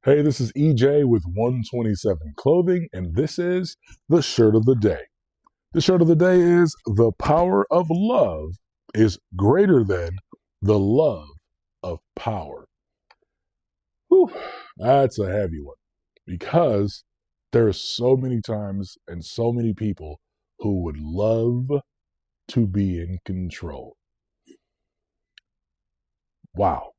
Hey, this is EJ with 127 Clothing, and this is the shirt of the day. The shirt of the day is the power of love is greater than the love of power. Whew, that's a heavy one because there are so many times and so many people who would love to be in control. Wow.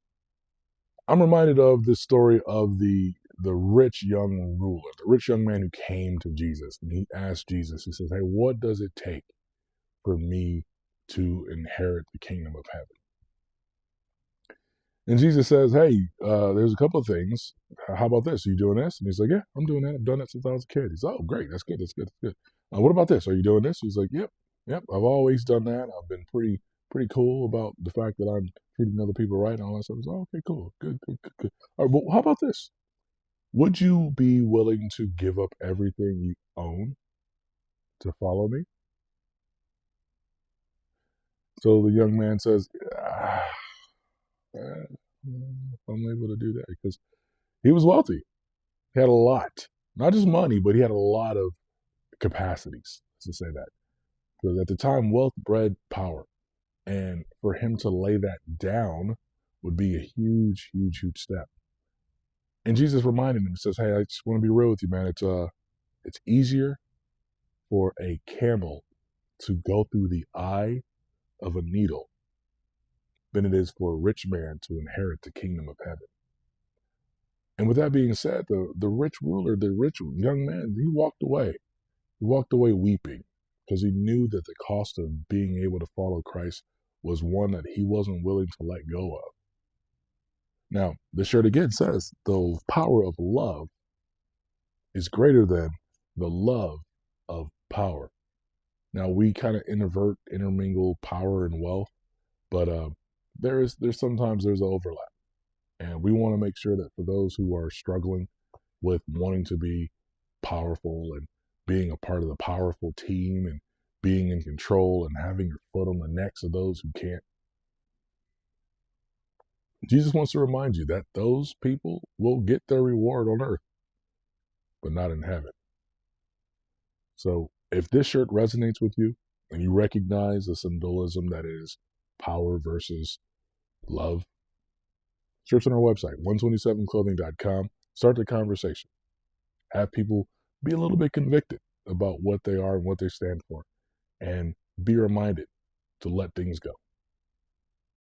I'm reminded of this story of the rich young ruler, the rich young man who came to Jesus and he asked Jesus, he says, "Hey, what does it take for me to inherit the kingdom of heaven?" And Jesus says, "Hey, there's a couple of things. How about this? Are you doing this?" And he's like, "Yeah, I'm doing that. I've done that since I was a kid." He's, "Oh, great. That's good. That's good. That's good. What about this? Are you doing this?" He's like, "Yep, yep. I've always done that. I've been pretty cool about the fact that I'm treating other people right and all that stuff." He's, "Oh, okay, cool. Good, good, good, good. All right, well, how about this? Would you be willing to give up everything you own to follow me?" So the young man says, I'm able to do that because he was wealthy. He had a lot, not just money, but he had a lot of capacities, to say that. Because at the time, wealth bred power. And for him to lay that down would be a huge, huge, huge step. And Jesus reminded him, he says, "Hey, I just want to be real with you, man. It's easier for a camel to go through the eye of a needle than it is for a rich man to inherit the kingdom of heaven." And with that being said, the rich ruler, the rich young man, he walked away. He walked away weeping because he knew that the cost of being able to follow Christ was one that he wasn't willing to let go of. Now, the shirt again says the power of love is greater than the love of power. Now, we kind of intermingle power and wealth, but there's sometimes there's an overlap. And we want to make sure that for those who are struggling with wanting to be powerful and being a part of the powerful team and being in control and having your foot on the necks of those who can't, Jesus wants to remind you that those people will get their reward on earth, but not in heaven. So if this shirt resonates with you and you recognize the symbolism that is power versus love, search on our website, 127clothing.com. Start the conversation. Have people be a little bit convicted about what they are and what they stand for, and be reminded to let things go.